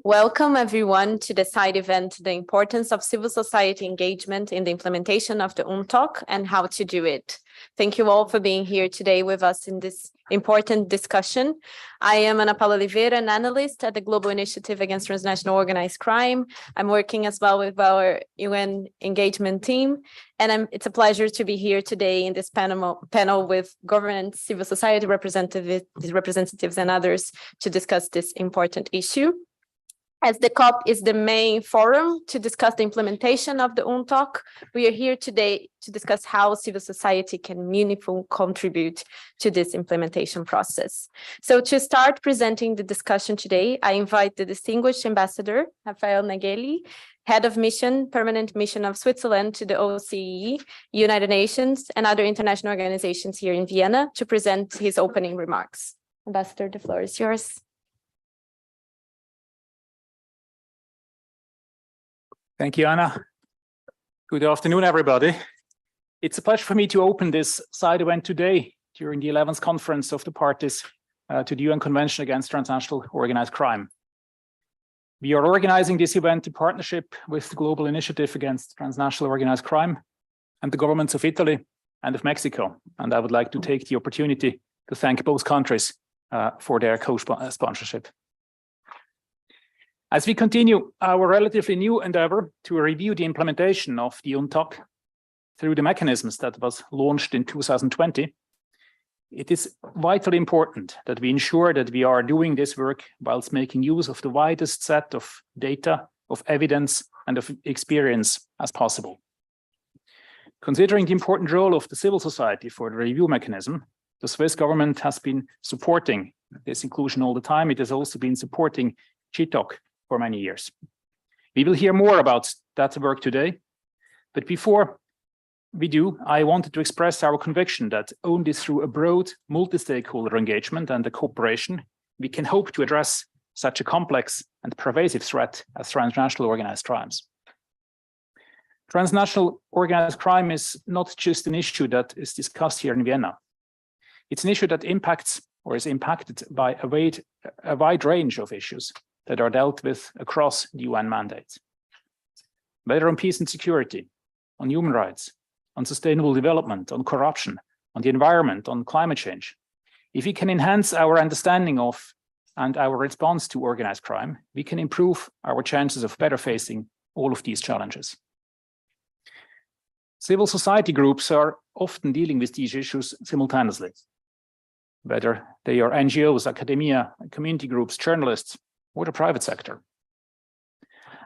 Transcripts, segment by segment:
Welcome everyone to the side event, The Importance of Civil Society Engagement in the Implementation of the UNTOC and How to Do It. Thank you all for being here today with us in this important discussion. I am Ana Paula Oliveira, an analyst at the Global Initiative Against Transnational Organized Crime. I'm working as well with our UN engagement team, and it's a pleasure to be here today in this panel with government, civil society representatives and others to discuss this important issue. As the COP is the main forum to discuss the implementation of the UNTOC, we are here today to discuss how civil society can meaningfully contribute to this implementation process. So to start presenting the discussion today, I invite the distinguished ambassador, Rafael Nageli, head of mission, permanent mission of Switzerland to the OSCE, United Nations, and other international organizations here in Vienna to present his opening remarks. Ambassador, the floor is yours. Thank you, Anna. Good afternoon, everybody. It's a pleasure for me to open this side event today during the 11th conference of the parties to the UN Convention Against Transnational Organized Crime. We are organizing this event in partnership with the Global Initiative Against Transnational Organized Crime and the governments of Italy and of Mexico. And I would like to take the opportunity to thank both countries for their co-sponsorship. As we continue our relatively new endeavor to review the implementation of the UNTOC through the mechanisms that was launched in 2020, it is vitally important that we ensure that we are doing this work whilst making use of the widest set of data, of evidence, and of experience as possible. Considering the important role of the civil society for the review mechanism, the Swiss government has been supporting this inclusion all the time. It has also been supporting GI-TOC for many years. We will hear more about that work today, but before we do, I wanted to express our conviction that only through a broad multi-stakeholder engagement and the cooperation, we can hope to address such a complex and pervasive threat as transnational organized crimes. Transnational organized crime is not just an issue that is discussed here in Vienna. It's an issue that impacts or is impacted by a wide range of issues that are dealt with across the UN mandate. Whether on peace and security, on human rights, on sustainable development, on corruption, on the environment, on climate change. If we can enhance our understanding of and our response to organized crime, we can improve our chances of better facing all of these challenges. Civil society groups are often dealing with these issues simultaneously, whether they are NGOs, academia, community groups, journalists, or the private sector.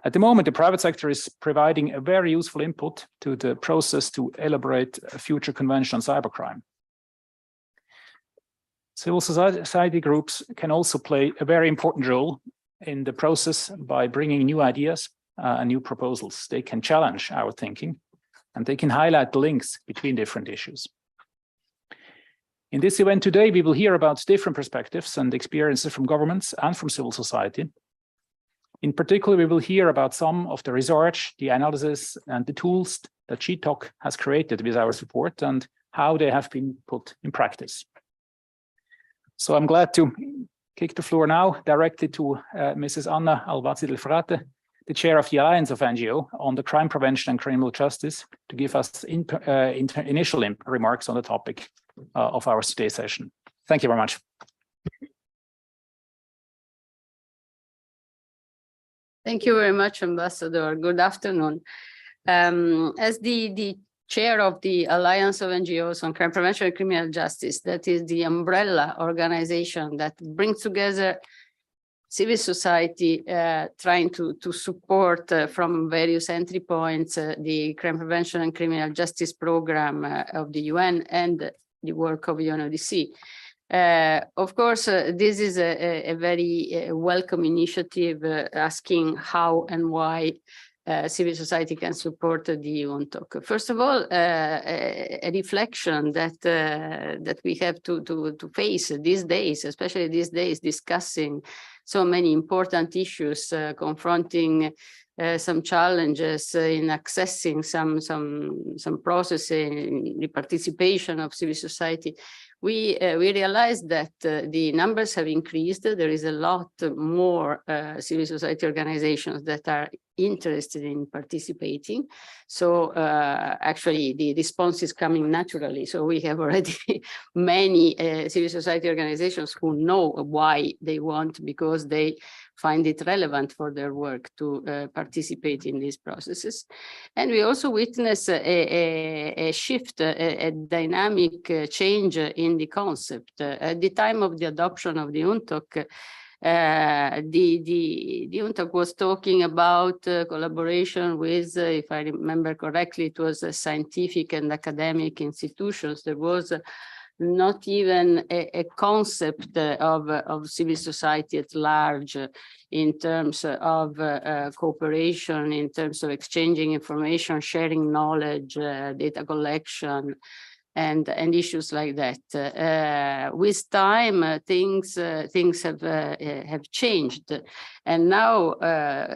At the moment, the private sector is providing a very useful input to the process to elaborate a future convention on cybercrime. Civil society groups can also play a very important role in the process by bringing new ideas and new proposals. They can challenge our thinking and they can highlight the links between different issues. In this event today, we will hear about different perspectives and experiences from governments and from civil society. In particular, we will hear about some of the research, the analysis, and the tools that GI-TOC has created with our support and how they have been put in practice. So I'm glad to kick the floor now directly to Mrs. Anna Alvazzi del Frate, the chair of the Alliance of NGO on the crime prevention and criminal justice, to give us initial remarks on the topic of our today's session. Thank you very much. Thank you very much, Ambassador. Good afternoon. As the chair of the Alliance of NGOs on Crime Prevention and Criminal Justice, that is the umbrella organization that brings together civil society trying to support from various entry points the crime prevention and criminal justice program of the UN and the work of UNODC. Of course, this is a very welcome initiative asking how and why civil society can support the UNTOC. First of all, a reflection that we have to face these days, especially these days, discussing so many important issues, confronting some challenges in accessing some process in the participation of civil society. we realized that the numbers have increased. There is a lot more civil society organizations that are interested in participating. So actually the response is coming naturally. So we have already many civil society organizations who know why they want, because they find it relevant for their work to participate in these processes. And we also witness a shift, a dynamic change in the concept. At the time of the adoption of the UNTOC, the UNTOC was talking about collaboration with, if I remember correctly, it was scientific and academic institutions. There was not even a concept of civil society at large in terms of cooperation, in terms of exchanging information, sharing knowledge, data collection, and issues like that. With time, things have changed, and now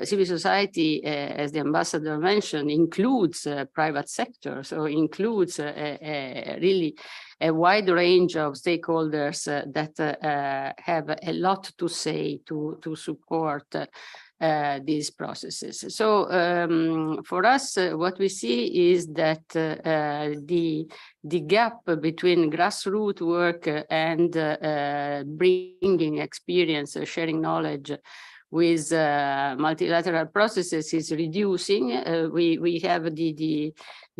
civil society, as the ambassador mentioned, includes private sector, so includes really a wide range of stakeholders that have a lot to say to support these processes. So for us, what we see is that the gap between grassroots work and bringing experience, sharing knowledge with multilateral processes is reducing. We have the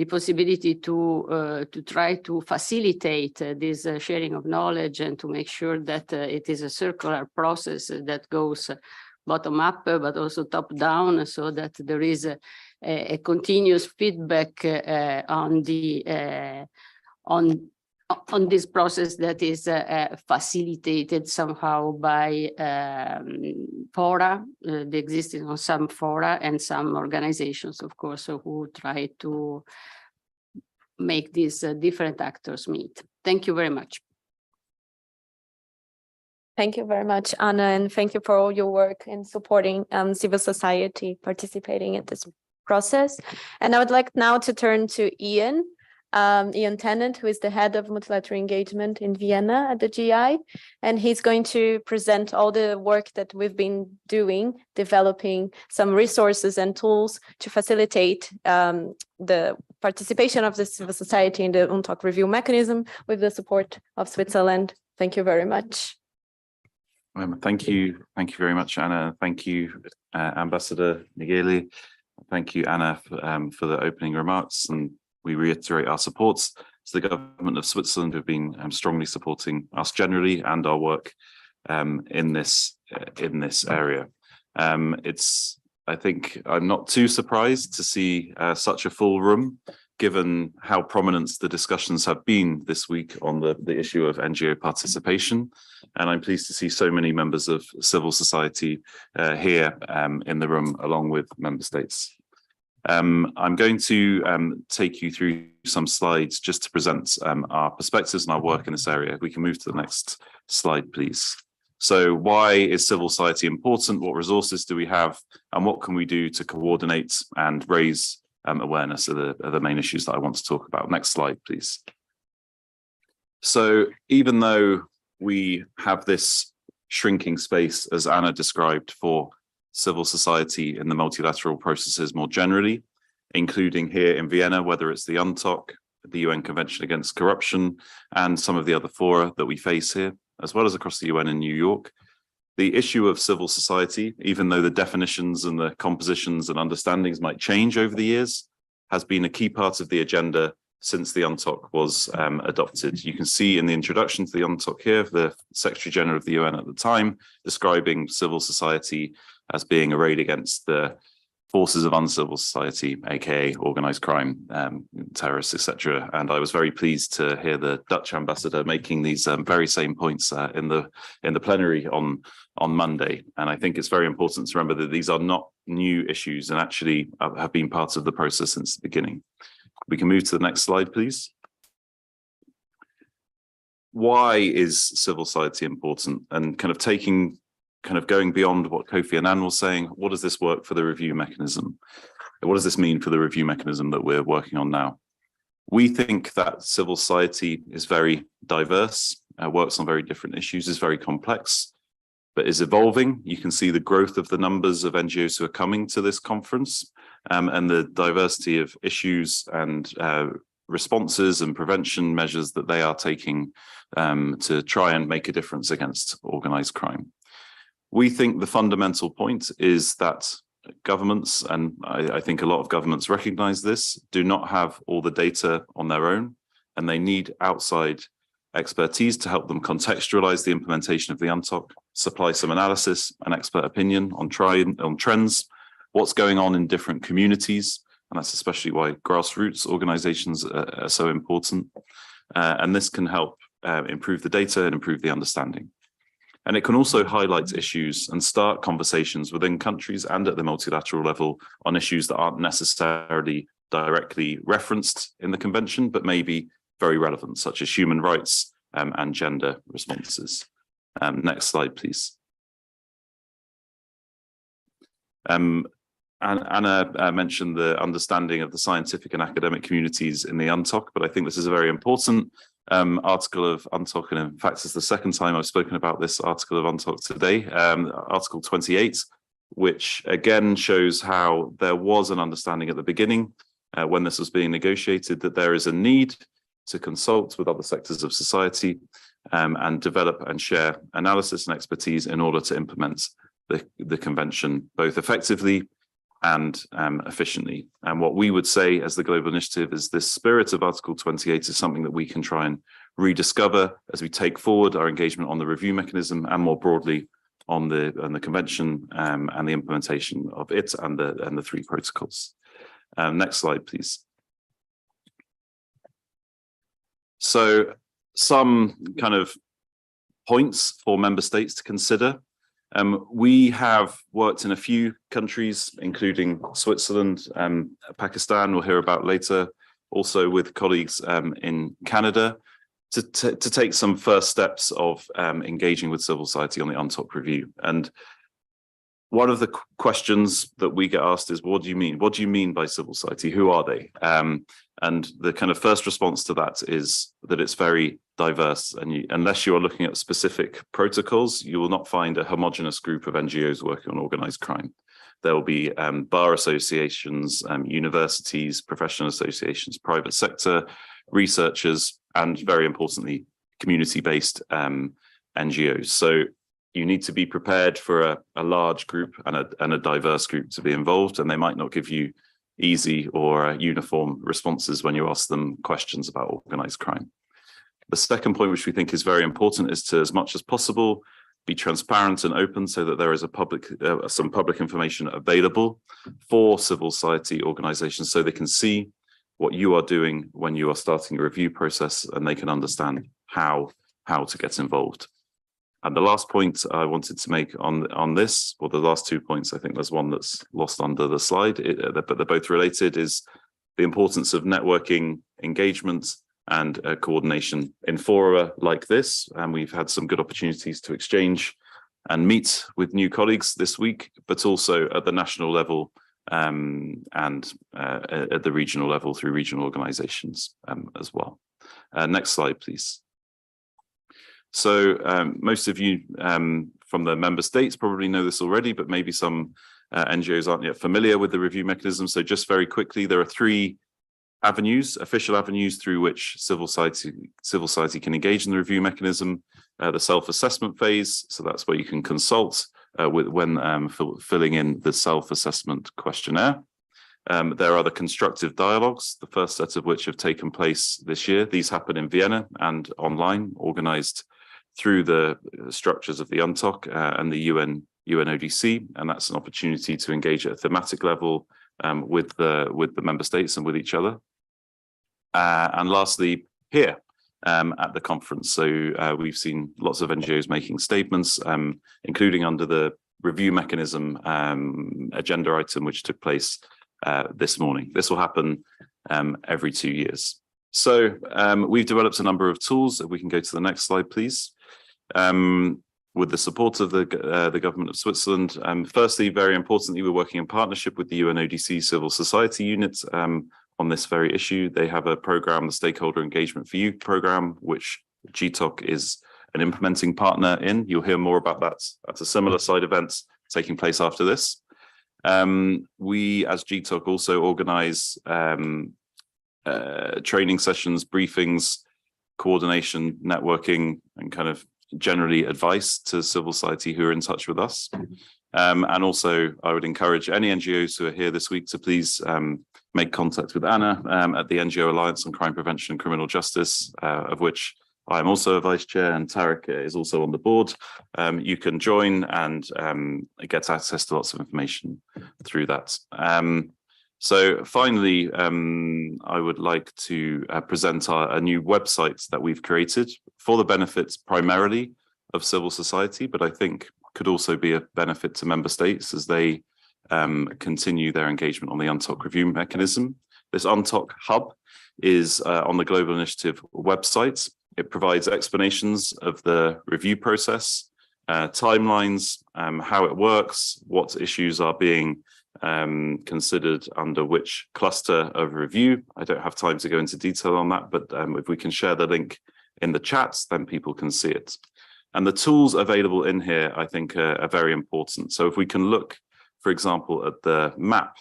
possibility to try to facilitate this sharing of knowledge and to make sure that it is a circular process that goes bottom up, but also top down, so that there is a continuous feedback on this process that is facilitated somehow by fora, the existence of some fora and some organizations, of course, who try to make these different actors meet. Thank you very much. Thank you very much, Anna, and thank you for all your work in supporting civil society participating in this process. And I would like now to turn to Ian Tennant, who is the head of multilateral engagement in Vienna at the GI, and he's going to present all the work that we've been doing, developing some resources and tools to facilitate the participation of the civil society in the UNTOC review mechanism with the support of Switzerland. Thank you very much. Thank you very much, Anna. Thank you, Ambassador Nigeli. Thank you, Anna, for the opening remarks, and we reiterate our supports to the government of Switzerland, who have been strongly supporting us generally and our work in this area. I think I'm not too surprised to see such a full room, given how prominent the discussions have been this week on the issue of NGO participation. And I'm pleased to see so many members of civil society here in the room, along with member states. I'm going to take you through some slides just to present our perspectives and our work in this area. We can move to the next slide, please. So why is civil society important? What resources do we have? And what can we do to coordinate and raise awareness of the main issues that I want to talk about? Next slide, please. So even though we have this shrinking space, as Anna described, for civil society in the multilateral processes more generally, including here in Vienna, whether it's the UNTOC, the UN Convention Against Corruption, and some of the other fora that we face here, as well as across the UN in New York, the issue of civil society, even though the definitions and the compositions and understandings might change over the years, has been a key part of the agenda since the UNTOC was adopted. You can see in the introduction to the UNTOC here, the Secretary General of the UN at the time, describing civil society as being arrayed against the forces of uncivil society, aka organized crime, terrorists, etc. And I was very pleased to hear the Dutch ambassador making these very same points in the plenary on Monday. And I think it's very important to remember that these are not new issues and actually have been part of the process since the beginning. We can move to the next slide, please. Why is civil society important? And going beyond what Kofi Annan was saying, what does this work for the review mechanism? What does this mean for the review mechanism that we're working on now? We think that civil society is very diverse, works on very different issues, is very complex, but is evolving. You can see the growth of the numbers of NGOs who are coming to this conference, and the diversity of issues and responses and prevention measures that they are taking to try and make a difference against organized crime. We think the fundamental point is that governments, and I think a lot of governments recognize this, do not have all the data on their own, and they need outside expertise to help them contextualize the implementation of the UNTOC, supply some analysis and expert opinion on trends, what's going on in different communities, and that's especially why grassroots organizations are so important. And this can help improve the data and improve the understanding. And it can also highlight issues and start conversations within countries and at the multilateral level on issues that aren't necessarily directly referenced in the convention, but maybe very relevant, such as human rights and gender responses. Next slide, please. Anna mentioned the understanding of the scientific and academic communities in the UNTOC, but I think this is a very important article of UNTOC, and in fact, it's the second time I've spoken about this article of UNTOC today, Article 28, which again shows how there was an understanding at the beginning when this was being negotiated that there is a need to consult with other sectors of society and develop and share analysis and expertise in order to implement the convention both effectively and efficiently. And what we would say as the Global Initiative is this spirit of Article 28 is something that we can try and rediscover as we take forward our engagement on the review mechanism and more broadly on the convention and the implementation of it and the three protocols. Next slide, please. So some kind of points for member states to consider. We have worked in a few countries, including Switzerland, Pakistan, we'll hear about later, also with colleagues in Canada, to take some first steps of engaging with civil society on the UNTOC review. And one of the questions that we get asked is, what do you mean? What do you mean by civil society? Who are they? And the kind of first response to that is that it's very diverse. And unless you are looking at specific protocols, you will not find a homogenous group of NGOs working on organized crime. There will be bar associations, universities, professional associations, private sector, researchers, and very importantly, community-based NGOs. So you need to be prepared for a large group and a diverse group to be involved, and they might not give you easy or uniform responses when you ask them questions about organized crime. The second point, which we think is very important, is to, as much as possible, be transparent and open so that there is some public information available for civil society organizations so they can see what you are doing when you are starting a review process and they can understand how to get involved. And the last point I wanted to make on this, or the last 2 points, I think there's one that's lost under the slide, but they're both related, is the importance of networking, engagement, and coordination in fora like this. And we've had some good opportunities to exchange and meet with new colleagues this week, but also at the national level and at the regional level through regional organizations as well. Next slide, please. So most of you from the member states probably know this already, but maybe some NGOs aren't yet familiar with the review mechanism. So just very quickly, there are three avenues, official avenues through which civil society can engage in the review mechanism. The self-assessment phase, so that's where you can consult when filling in the self-assessment questionnaire. There are the constructive dialogues, the first set of which have taken place this year. These happen in Vienna and online, organized through the structures of the UNTOC and the UNODC, and that's an opportunity to engage at a thematic level with the member states and with each other. And lastly, here at the conference. So we've seen lots of NGOs making statements, including under the review mechanism agenda item, which took place this morning. This will happen every 2 years. So we've developed a number of tools. If we can go to the next slide, please. With the support of the government of Switzerland. Firstly, very importantly, we're working in partnership with the UNODC Civil Society Unit on this very issue. They have a program, the Stakeholder Engagement for Youth program, which GI-TOC is an implementing partner in. You'll hear more about that at a similar side event taking place after this. We, as GI-TOC, also organize training sessions, briefings, coordination, networking, and kind of generally advice to civil society who are in touch with us. And also, I would encourage any NGOs who are here this week to please make contact with Anna at the NGO Alliance on Crime Prevention and Criminal Justice, of which I am also a vice chair, and Tarek is also on the board. You can join and get access to lots of information through that. So finally, I would like to present a new website that we've created for the benefits primarily of civil society, but I think could also be a benefit to member states as they continue their engagement on the UNTOC review mechanism. This UNTOC hub is on the Global Initiative website. It provides explanations of the review process, timelines, how it works, what issues are being considered under which cluster of review. I don't have time to go into detail on that, but if we can share the link in the chats, then people can see it. And the tools available in here, I think, are very important. So if we can look, for example, at the map,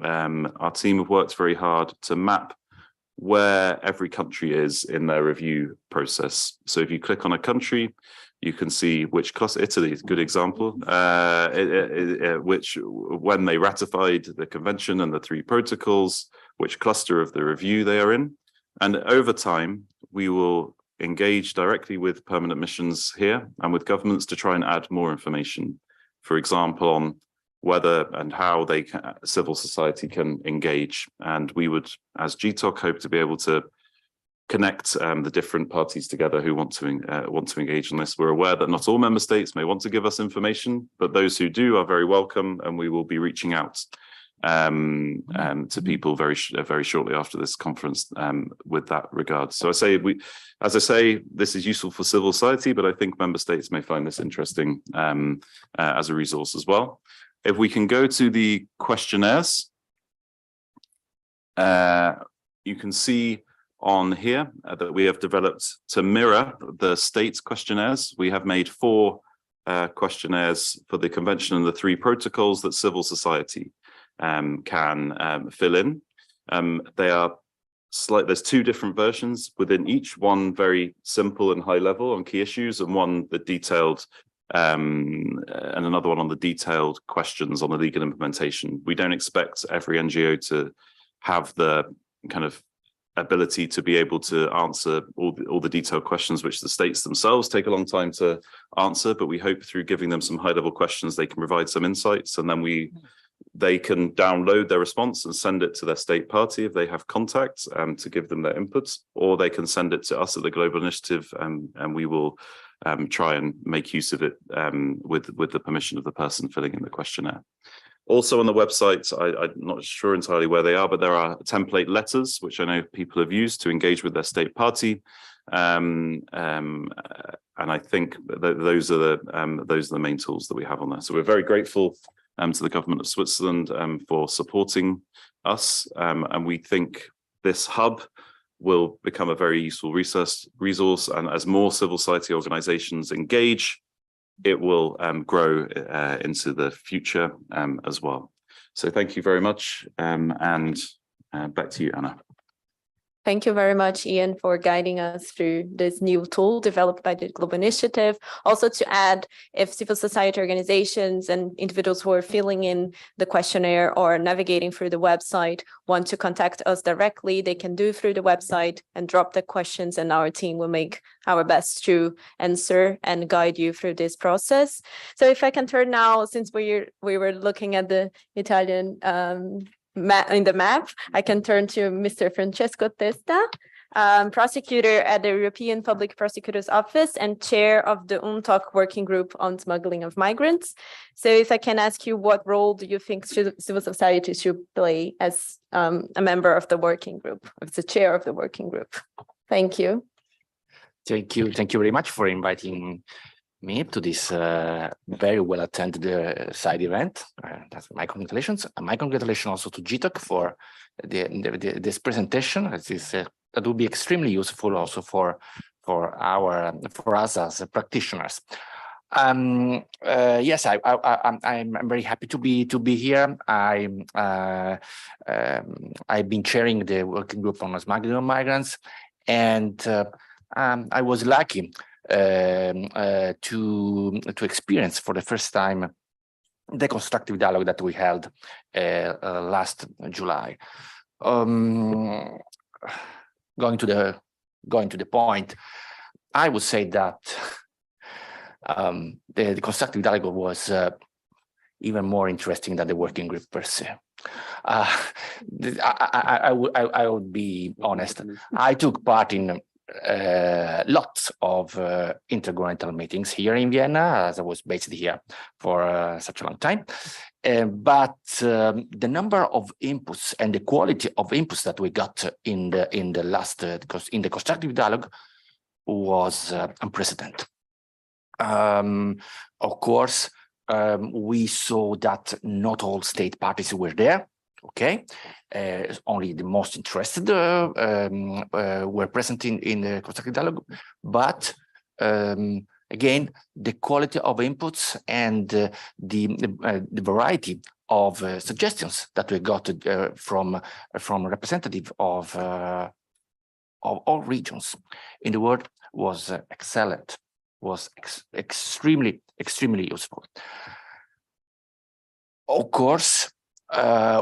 our team have worked very hard to map where every country is in their review process. So if you click on a country, you can see which cluster. Italy is a good example, which when they ratified the convention and the 3 protocols, which cluster of the review they are in. And over time, we will engage directly with permanent missions here and with governments to try and add more information, for example, on whether and how civil society can engage. And we would, as GI-TOC, hope to be able to connect the different parties together who want to engage in this. We're aware that not all member states may want to give us information, but those who do are very welcome, and we will be reaching out to people very shortly after this conference with that regard. So as I say, this is useful for civil society, but I think member states may find this interesting as a resource as well. If we can go to the questionnaires, you can see on here that we have developed to mirror the state questionnaires. We have made 4 questionnaires for the convention and the 3 protocols that civil society can fill in. There's 2 different versions within each, one very simple and high level on key issues, and one the detailed and another one on the detailed questions on the legal implementation. We don't expect every NGO to have the kind of ability to be able to answer all the detailed questions, which the states themselves take a long time to answer, but we hope through giving them some high-level questions, they can provide some insights, and then they can download their response and send it to their state party if they have contacts to give them their inputs, or they can send it to us at the Global Initiative, and we will try and make use of it with the permission of the person filling in the questionnaire. Also on the website, I'm not sure entirely where they are, but there are template letters, which I know people have used to engage with their state party. And I think those are the main tools that we have on there. So we're very grateful to the government of Switzerland for supporting us. And we think this hub will become a very useful resource. And as more civil society organizations engage, it will grow into the future as well. So thank you very much. And back to you, Anna. Thank you very much, Ian, for guiding us through this new tool developed by the Global Initiative. Also to add, if civil society organizations and individuals who are filling in the questionnaire or navigating through the website want to contact us directly, they can do through the website and drop the questions, and our team will make our best to answer and guide you through this process. So if I can turn now, since we were looking at the Italian in the map, I can turn to Mr. Francesco Testa, prosecutor at the European Public Prosecutor's Office and chair of the UNTOC Working Group on Smuggling of Migrants. So if I can ask you, what role do you think civil society should play as a member of the working group, as the chair of the working group? Thank you. Thank you very much for inviting me to this very well attended side event. That's my congratulations. And my congratulations also to GI-TOC for this presentation. That will be extremely useful also for us as practitioners. Yes, I'm very happy to be here. I've been chairing the working group on smuggling migrants, and I was lucky to experience for the first time the constructive dialogue that we held last July. Going to the point, I would say that the constructive dialogue was even more interesting than the working group per se. I would be honest. I took part in lots of intergovernmental meetings here in Vienna, as I was based here for such a long time. But the number of inputs and the quality of inputs that we got in the constructive dialogue was unprecedented. Of course, we saw that not all state parties were there. Okay, only the most interested were present in the constructive dialogue. But again, the quality of inputs and the variety of suggestions that we got from representative of all regions in the world was excellent. Was extremely useful. Of course,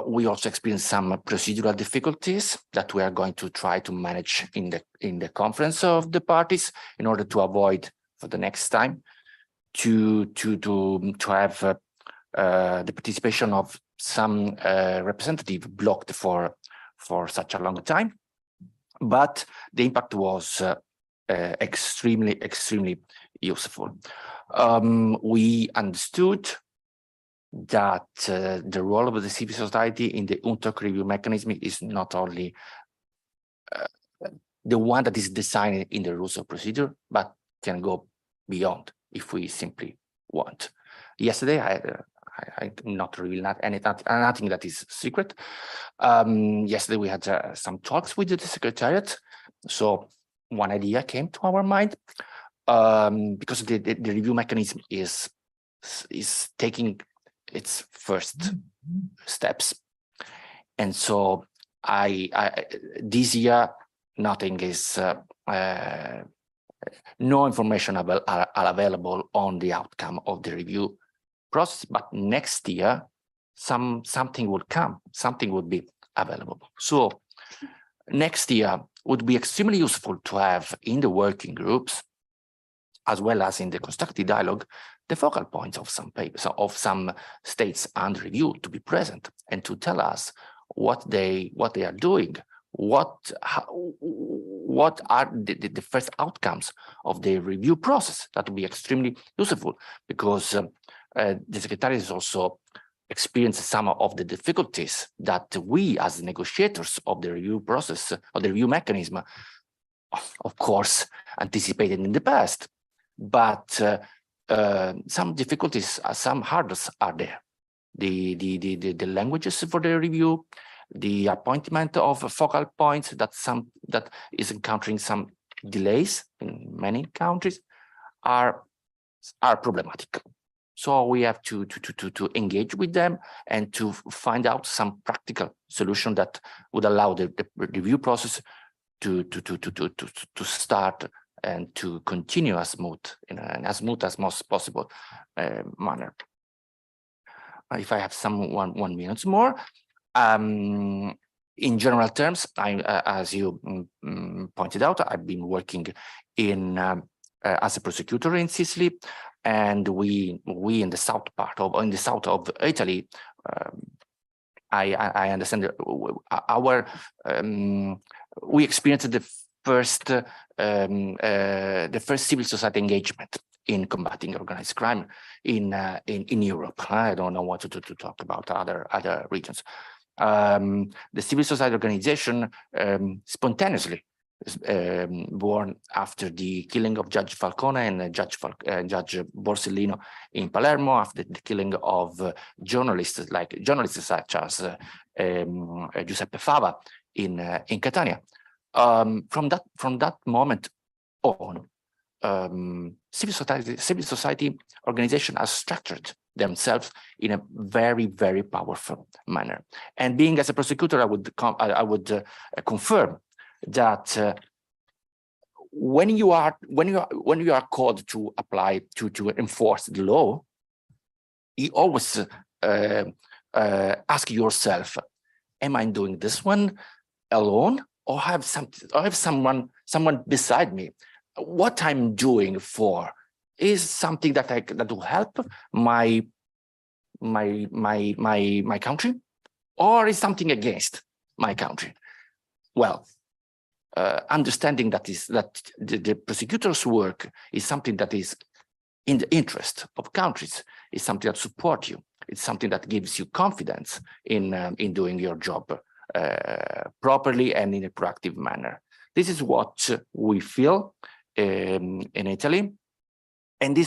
we also experienced some procedural difficulties that we are going to try to manage in the conference of the parties in order to avoid for the next time to have the participation of some representative blocked for such a long time. But the impact was extremely useful. We understood that the role of the civil society in the UNTOC review mechanism is not only the one that is designed in the rules of procedure, but can go beyond if we simply want. Yesterday, I not reveal nothing that is secret. Yesterday, we had some talks with the Secretariat. So one idea came to our mind, because the review mechanism is taking its first steps, and so this year nothing is no information are available on the outcome of the review process. But next year something would come, something would be available. So next year would be extremely useful to have in the working groups, as well as in the constructive dialogue, the focal points of some papers, of some states under review, to be present and to tell us what they are doing, what are the first outcomes of the review process. That would be extremely useful, because the Secretariat is also experienced some of the difficulties that we as negotiators of the review process, of the review mechanism, of course, anticipated in the past. But some difficulties, some hurdles are there. The languages for the review, the appointment of focal points that is encountering some delays in many countries are problematic. So we have to engage with them and to find out some practical solution that would allow the review process to start and to continue as smooth, in as smooth as most possible manner. If I have one minute more, in general terms, as you pointed out, I've been working in as a prosecutor in Sicily, and we in the south of Italy. I understand our we experienced the first civil society engagement in combating organized crime in Europe. I don't know what to talk about other regions. The civil society organization spontaneously born after the killing of Judge Falcone and Judge Borsellino in Palermo, after the killing of journalists such as Giuseppe Fava in Catania. From that moment on, civil society organization has structured themselves in a very, very powerful manner. And being as a prosecutor, I would confirm that when you are called to apply to enforce the law, you always ask yourself, am I doing this one alone, or have someone beside me? What I'm doing for is something that will help my country, or is something against my country? Well, understanding that the prosecutor's work is something that is in the interest of countries, is something that supports you. It's something that gives you confidence in doing your job properly and in a proactive manner. This is what we feel in Italy, and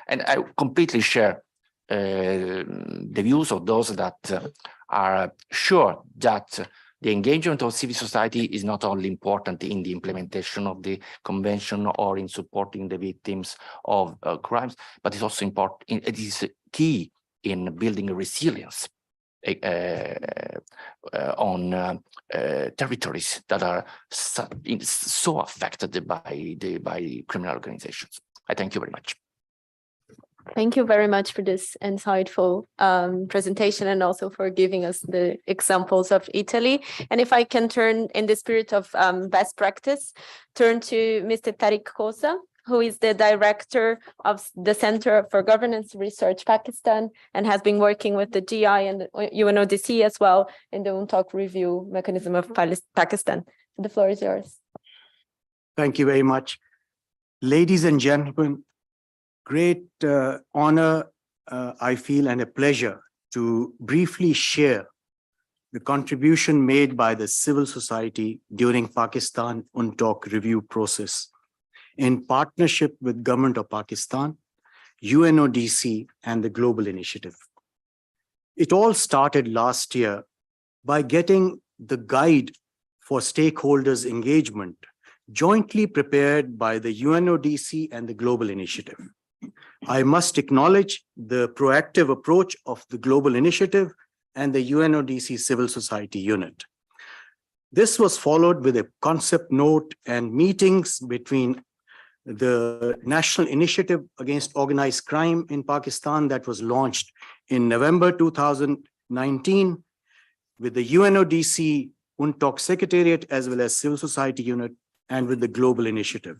and I completely share the views of those that are sure that the engagement of civil society is not only important in the implementation of the convention or in supporting the victims of crimes, but it's also important. It is key in building resilience on territories that are so affected by criminal organizations. I thank you very much. Thank you very much for this insightful presentation, and also for giving us the examples of Italy. And if I can turn, in the spirit of best practice, turn to Mr. Tariq Kosa, who is the director of the Center for Governance Research Pakistan, and has been working with the GI and the UNODC as well in the UNTOC review mechanism of Pakistan. The floor is yours. Thank you very much. Ladies and gentlemen, great honor, I feel, and a pleasure to briefly share the contribution made by the civil society during Pakistan UNTOC review process in partnership with Government of Pakistan, UNODC, and the Global Initiative. It all started last year by getting the guide for stakeholders' engagement jointly prepared by the UNODC and the Global Initiative. I must acknowledge the proactive approach of the Global Initiative and the UNODC Civil Society Unit. This was followed with a concept note and meetings between the National Initiative Against Organized Crime in Pakistan that was launched in November 2019 with the UNODC UNTOC Secretariat as well as Civil Society Unit and with the Global Initiative.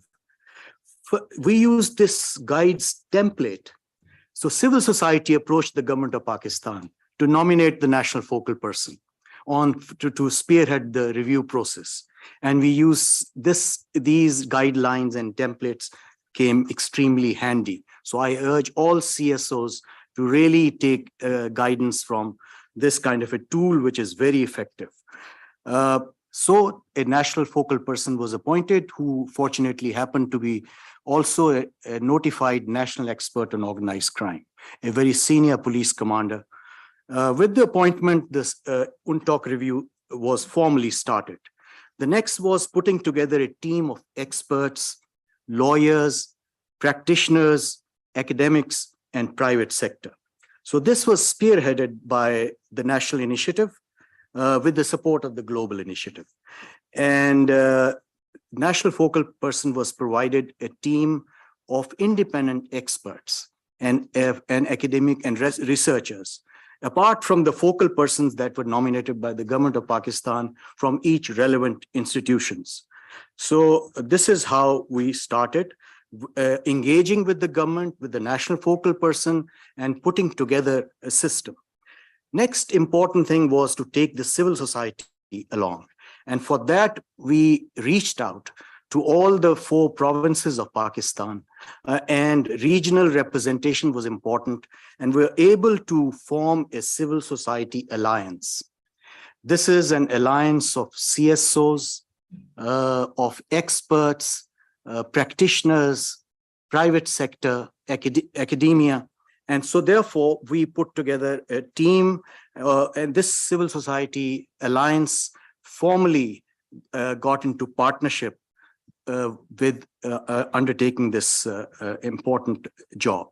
We used this guide's template. So civil society approached the Government of Pakistan to nominate the national focal person to spearhead the review process. And we use these guidelines and templates came extremely handy. So I urge all CSOs to really take guidance from this kind of a tool, which is very effective. So a national focal person was appointed, who fortunately happened to be also a notified national expert on organized crime, a very senior police commander. With the appointment, this UNTOC review was formally started. The next was putting together a team of experts, lawyers, practitioners, academics, and private sector. So this was spearheaded by the National Initiative with the support of the Global Initiative. And National Focal Person was provided a team of independent experts and academic and researchers, apart from the focal persons that were nominated by the Government of Pakistan from each relevant institutions. So this is how we started, engaging with the government, with the national focal person, and putting together a system. Next important thing was to take the civil society along. And for that, we reached out to all the 4 provinces of Pakistan, and regional representation was important, and we were able to form a civil society alliance. This is an alliance of CSOs, of experts, practitioners, private sector, academia. And so therefore, we put together a team, and this civil society alliance formally got into partnership with undertaking this important job.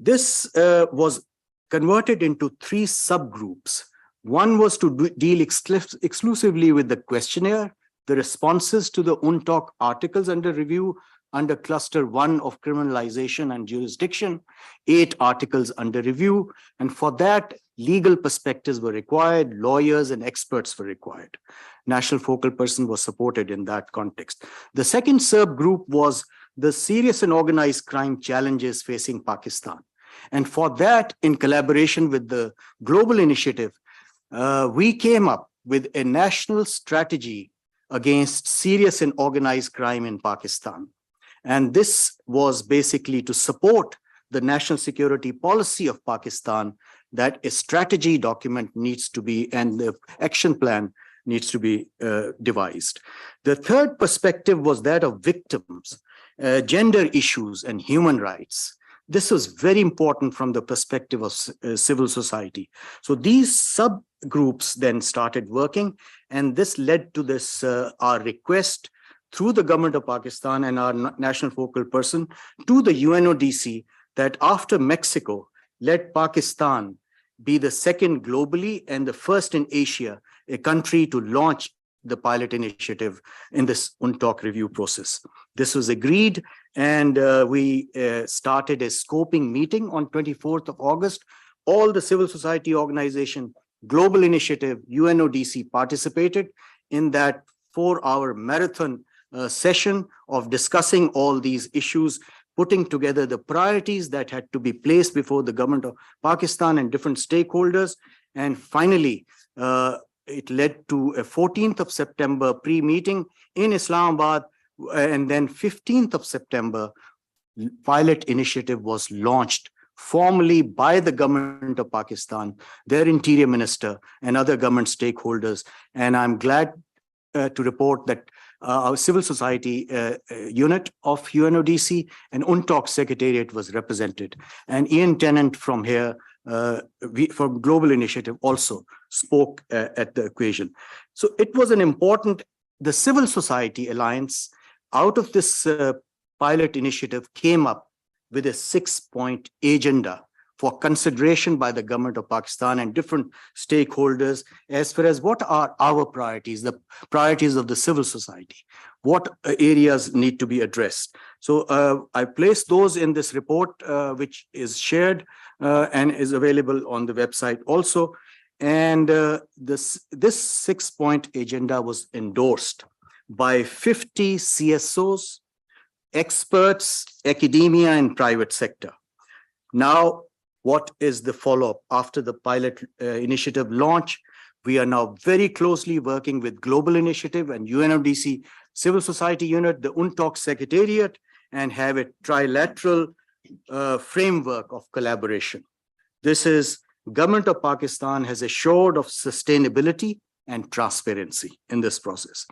This was converted into 3 subgroups. One was to deal exclusively with the questionnaire, the responses to the UNTOC articles under review under cluster 1 of criminalization and jurisdiction, 8 articles under review. And for that, legal perspectives were required, lawyers and experts were required. National focal person was supported in that context. The second subgroup was the serious and organized crime challenges facing Pakistan. And for that, in collaboration with the global initiative, we came up with a national strategy against serious and organized crime in Pakistan. And this was basically to support the national security policy of Pakistan, that a strategy document needs to be, and the action plan needs to be devised. The third perspective was that of victims, gender issues and human rights. This was very important from the perspective of civil society. So these subgroups then started working, and this led to this our request through the government of Pakistan and our national focal person to the UNODC that after Mexico, let Pakistan be the second globally and the first in Asia, a country to launch the pilot initiative in this UNTOC review process. This was agreed, and we started a scoping meeting on 24th of August. All the civil society organization, global initiative, UNODC participated in that 4-hour marathon session of discussing all these issues, putting together the priorities that had to be placed before the government of Pakistan and different stakeholders. And finally, it led to a 14th of September pre-meeting in Islamabad, and then 15th of September, pilot initiative was launched formally by the government of Pakistan, their interior minister and other government stakeholders. And I'm glad to report that our civil society unit of UNODC and UNTOC Secretariat was represented. And Ian Tennant from here, from Global Initiative, also spoke at the occasion. So it was an important, the civil society alliance out of this pilot initiative came up with a 6-point agenda for consideration by the government of Pakistan and different stakeholders as far as what are our priorities, the priorities of the civil society, what areas need to be addressed. So I placed those in this report, which is shared and is available on the website also. And this 6-point agenda was endorsed by 50 CSOs, experts, academia, and private sector. Now, what is the follow-up after the pilot initiative launch? We are now very closely working with Global Initiative and UNODC Civil Society Unit, the UNTOC Secretariat, and have a trilateral framework of collaboration. This is Government of Pakistan has assured of sustainability and transparency in this process.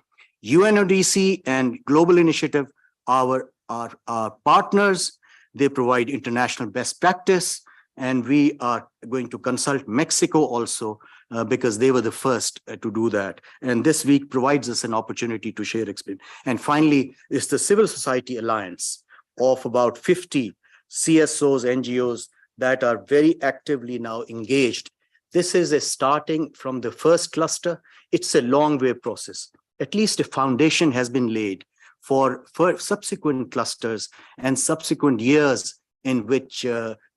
UNODC and Global Initiative are our partners. They provide international best practice, and we are going to consult Mexico also because they were the first to do that. And this week provides us an opportunity to share experience. And finally, is the Civil Society Alliance of about 50 CSOs, NGOs that are very actively now engaged. This is a starting from the first cluster. It's a long way process. At least a foundation has been laid for subsequent clusters and subsequent years in which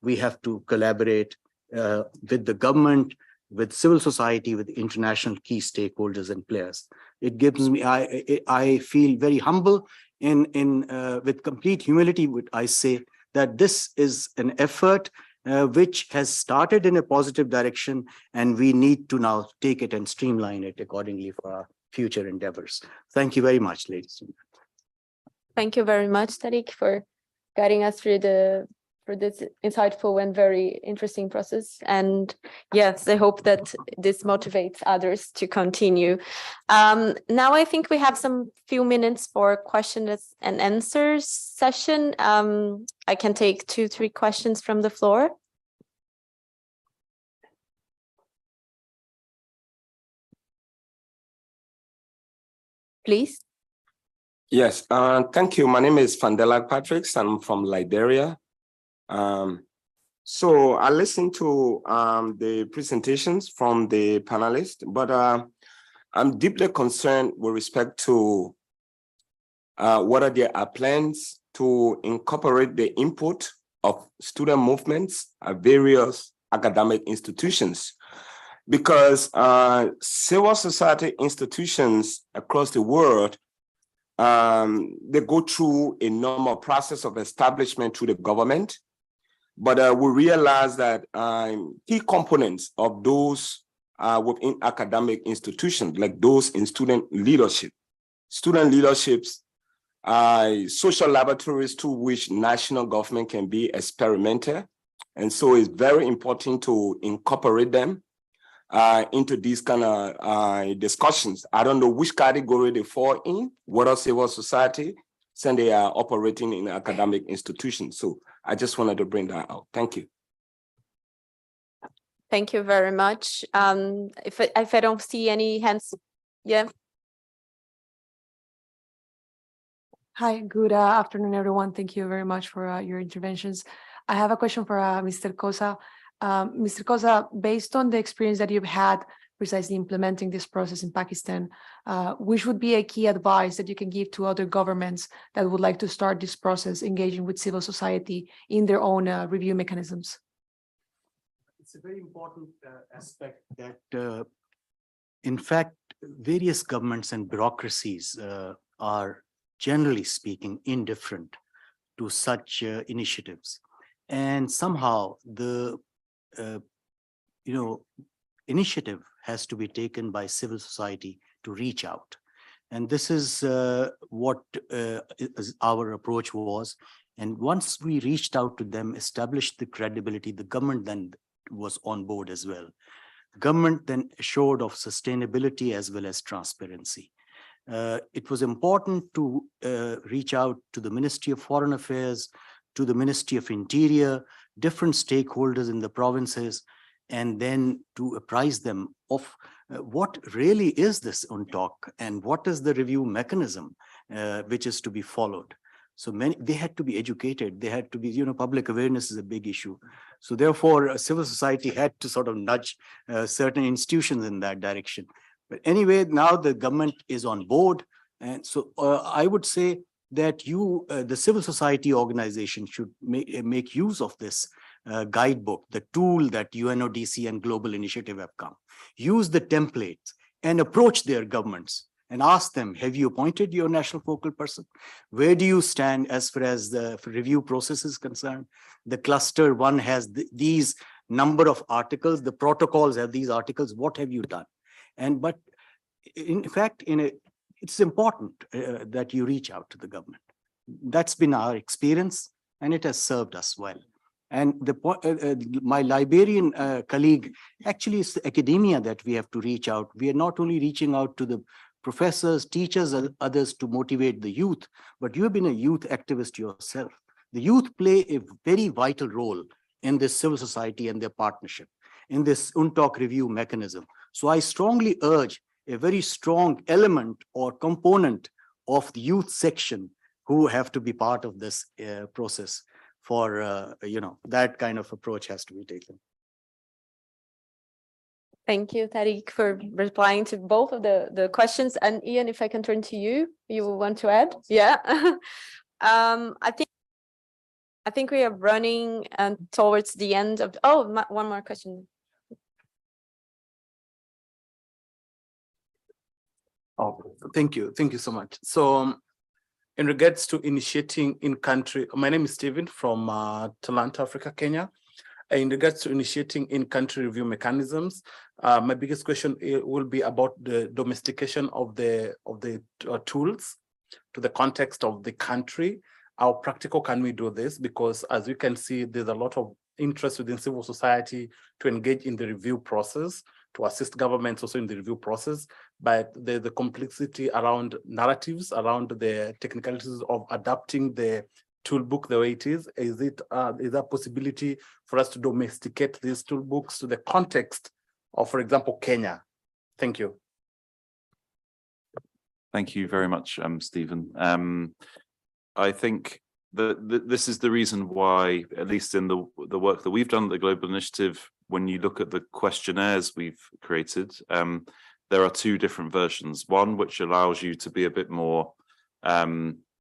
we have to collaborate with the government, with civil society, with international key stakeholders and players. It gives me, I feel very humble with complete humility, would I say that this is an effort which has started in a positive direction, and we need to now take it and streamline it accordingly for our future endeavors. Thank you very much, ladies and gentlemen. Thank you very much, Tariq, for guiding us through the this insightful and very interesting process. And yes, I hope that this motivates others to continue. Now I think we have some few minutes for questions and answers session. I can take 2-3 questions from the floor. Please. Yes, thank you. My name is Fandela Patrick. I'm from Liberia. So I listened to the presentations from the panelists, but I'm deeply concerned with respect to what are their plans to incorporate the input of student movements at various academic institutions. Because civil society institutions across the world, they go through a normal process of establishment through the government. But we realize that key components of those within academic institutions, like those in student leaderships, social laboratories through which national government can be experimental. And so it's very important to incorporate them into these kind of discussions. I don't know which category they fall in, whether civil society, since they are operating in academic institutions. So I just wanted to bring that out. Thank you. Thank you very much. If I don't see any hands, yeah. Hi, good afternoon, everyone. Thank you very much for your interventions. I have a question for Mr. Kosa. Mr. Kosa, based on the experience that you've had precisely implementing this process in Pakistan, which would be a key advice that you can give to other governments that would like to start this process, engaging with civil society in their own review mechanisms? It's a very important aspect that, in fact, various governments and bureaucracies are, generally speaking, indifferent to such initiatives. And somehow the initiative has to be taken by civil society to reach out. And this is what our approach was. And once we reached out to them, established the credibility, the government then was on board as well. Government then assured of sustainability as well as transparency. It was important to reach out to the Ministry of Foreign Affairs, to the Ministry of Interior, different stakeholders in the provinces, and then to apprise them of what really is this UNTOC and what is the review mechanism which is to be followed. So they had to be educated. They had to be, public awareness is a big issue. So therefore, civil society had to sort of nudge certain institutions in that direction. But anyway, now the government is on board. And so I would say that the civil society organization should make use of this guidebook, the tool that UNODC and Global Initiative have come. Use the templates and approach their governments and ask them, have you appointed your national focal person? Where do you stand as far as the review process is concerned? The cluster one has these number of articles, the protocols have these articles, what have you done? But in fact, it's important that you reach out to the government. That's been our experience, and it has served us well. And my Liberian colleague, actually it's the academia that we have to reach out. We are not only reaching out to the professors, teachers, and others to motivate the youth, but you have been a youth activist yourself. The youth play a very vital role in this civil society and their partnership, in this UNTOC review mechanism. So I strongly urge a very strong element or component of the youth section who have to be part of this process for, that kind of approach has to be taken. Thank you, Tariq, for replying to both of the questions. And Ian, if I can turn to you, you want to add? Yeah. I think we are running towards the end of, one more question. Oh, thank you. Thank you so much. So in regards to initiating in country, my name is Stephen from Talanta, Africa, Kenya. In regards to initiating in-country review mechanisms, my biggest question will be about the domestication of the tools to the context of the country. how practical can we do this? Because as you can see, there's a lot of interest within civil society to engage in the review process, to assist governments also in the review process, but the complexity around narratives, around the technicalities of adapting the toolbook the way it is there a possibility for us to domesticate these toolbooks to the context of, for example, Kenya? Thank you. Thank you very much, Stephen. I think that this is the reason why, at least in the work that we've done at the Global Initiative, when you look at the questionnaires we've created, there are two different versions. One which allows you to be a bit more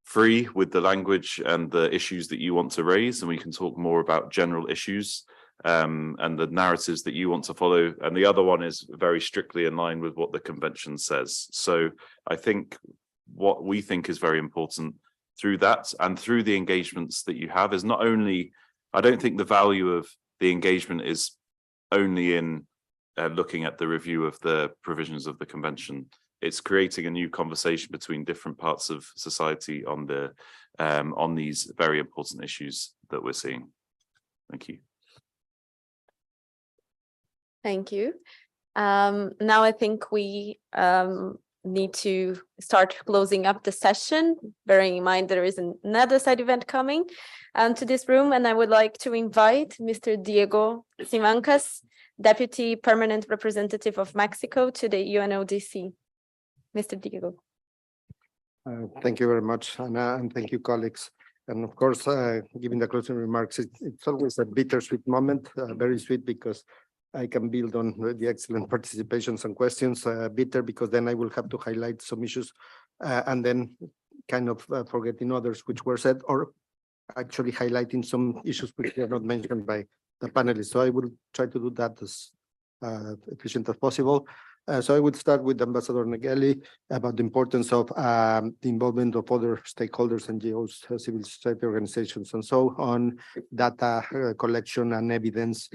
free with the language and the issues that you want to raise, and we can talk more about general issues and the narratives that you want to follow. And the other one is very strictly in line with what the convention says. So I think what we think is very important through that and through the engagements that you have is not only, I don't think the value of the engagement is only in looking at the review of the provisions of the convention. It's creating a new conversation between different parts of society on the on these very important issues that we're seeing. Thank you. Thank you. Now I think we need to start closing up the session, bearing in mind there is another side event coming to this room, and I would like to invite Mr. Diego Simancas, Deputy Permanent Representative of Mexico to the UNODC. Mr. Diego. Thank you very much, Anna, and thank you, colleagues. And of course, giving the closing remarks, it's always a bittersweet moment, very sweet because I can build on the excellent participations and questions, bitter because then I will have to highlight some issues and then kind of forgetting others which were said, or actually highlighting some issues which were not mentioned by the panelists. So I will try to do that as efficient as possible. So I would start with Ambassador Negeli about the importance of the involvement of other stakeholders, NGOs, civil society organizations, and so on, data collection and evidence,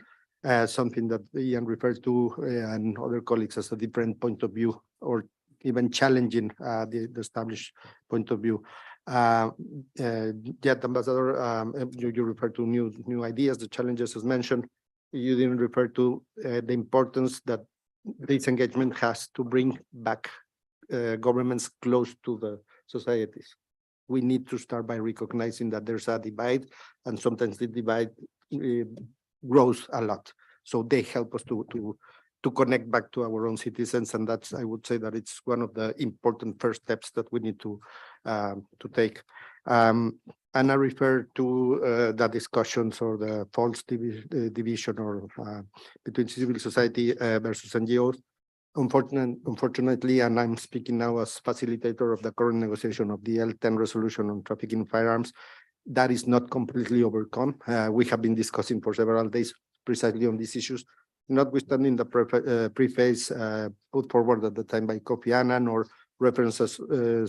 something that Ian referred to and other colleagues as a different point of view, or even challenging the established point of view. Yet, Ambassador, you referred to new ideas, the challenges as mentioned. You didn't refer to the importance that this engagement has to bring back governments close to the societies. We need to start by recognizing that there's a divide, and sometimes the divide grows a lot. So they help us to connect back to our own citizens, and that's, I would say that it's one of the important first steps that we need to take. And I refer to the discussions or the false division or between civil society versus NGOs. Unfortunately, and I'm speaking now as facilitator of the current negotiation of the L10 resolution on trafficking firearms, that is not completely overcome. We have been discussing for several days precisely on these issues, notwithstanding the preface put forward at the time by Kofi Annan or references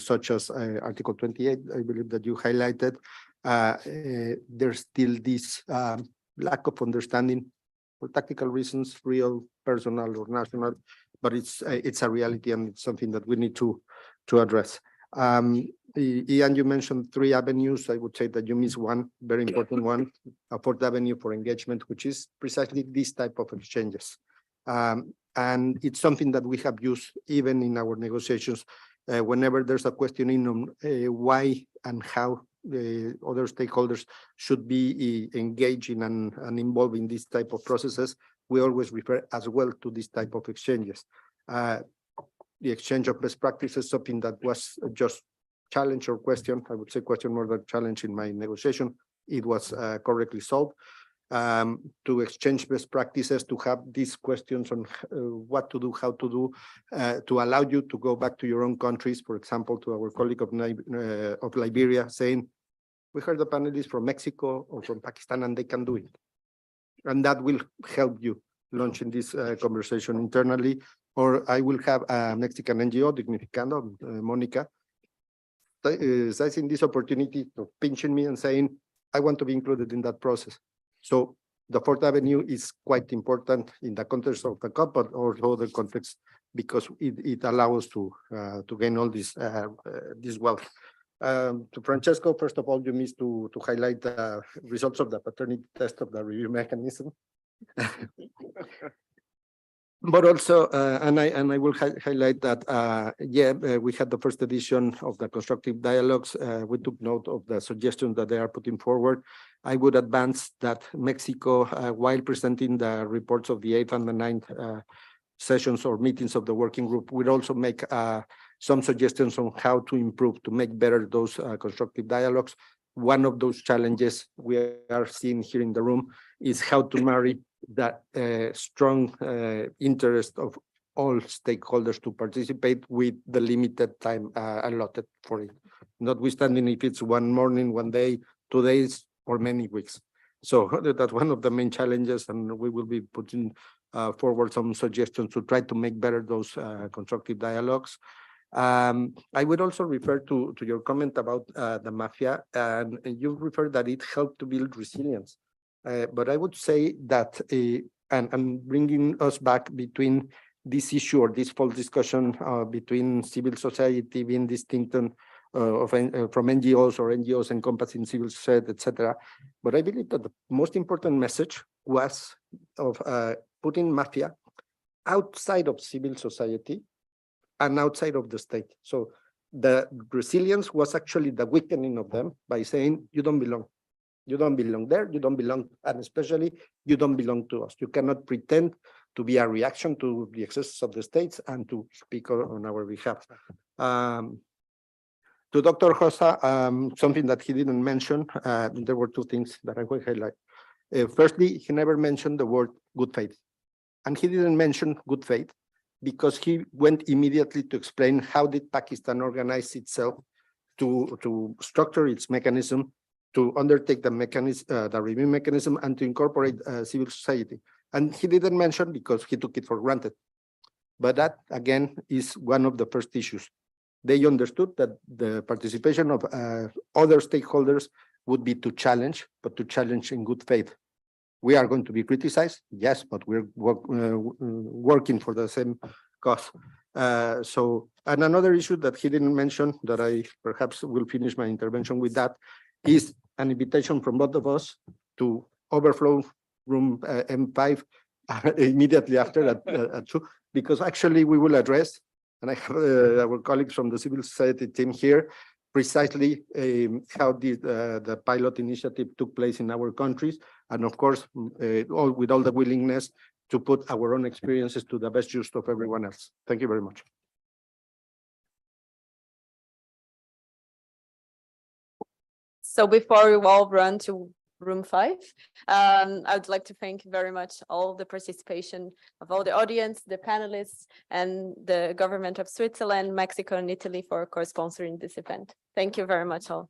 such as Article 28, I believe that you highlighted. There's still this lack of understanding for tactical reasons, real, personal, or national, but it's a reality and it's something that we need to address. Ian, you mentioned 3 avenues. I would say that you missed one, very important one, a 4th avenue for engagement, which is precisely this type of exchanges. And it's something that we have used even in our negotiations whenever there's a questioning on why and how other stakeholders should be engaging and involved in this type of processes. We always refer as well to this type of exchanges. The exchange of best practices, something that was just challenge or question, I would say question more than challenge in my negotiation. It was correctly solved. To exchange best practices, to have these questions on what to do, how to do, to allow you to go back to your own countries, for example, to our colleague of Liberia saying, we heard the panelists from Mexico or from Pakistan and they can do it. And that will help you launching this conversation internally. Or I will have a Mexican NGO, Dignificando, Monica, seizing this opportunity to pinching me and saying, I want to be included in that process. So the 4th avenue is quite important in the context of the COP, but also the context because it allows us to gain all this wealth. To Francesco, first of all, you missed to highlight the results of the paternity test of the review mechanism. But also, and I will highlight that, we had the first edition of the constructive dialogues. We took note of the suggestions that they are putting forward. I would advance that Mexico, while presenting the reports of the 8th and the 9th sessions or meetings of the working group, would also make some suggestions on how to improve, to make better those constructive dialogues. One of those challenges we are seeing here in the room is how to marry that strong interest of all stakeholders to participate with the limited time allotted for it, notwithstanding if it's one morning, one day, 2 days, or many weeks. So that's one of the main challenges, and we will be putting forward some suggestions to try to make better those constructive dialogues. I would also refer to your comment about the mafia, and you referred that it helped to build resilience. But I would say that, and bringing us back between this issue or this false discussion between civil society being distinct from NGOs or NGOs encompassing civil society, etc. But I believe that the most important message was of putting mafia outside of civil society and outside of the state. So the resilience was actually the weakening of them by saying, you don't belong. You don't belong there, you don't belong, and especially you don't belong to us. You cannot pretend to be a reaction to the excesses of the states and to speak on our behalf. To Dr. Rosa, something that he didn't mention, there were two things that I will highlight. Firstly, he never mentioned the word good faith. And he didn't mention good faith because he went immediately to explain how did Pakistan organize itself to structure its mechanism, to undertake the mechanism, the review mechanism, and to incorporate civil society. And he didn't mention because he took it for granted. But that, again, is one of the first issues. They understood that the participation of other stakeholders would be to challenge, but to challenge in good faith. We are going to be criticized, yes, but we're working for the same cause. And another issue that he didn't mention, that I perhaps will finish my intervention with, that is an invitation from both of us to overflow room M5 immediately after at 2, because actually we will address, and I have our colleagues from the civil society team here, precisely how the pilot initiative took place in our countries, and of course, with all the willingness to put our own experiences to the best use of everyone else. Thank you very much. So before we all run to room 5, I would like to thank very much all the participation of all the audience, the panelists, and the government of Switzerland, Mexico, and Italy for co-sponsoring this event. Thank you very much all.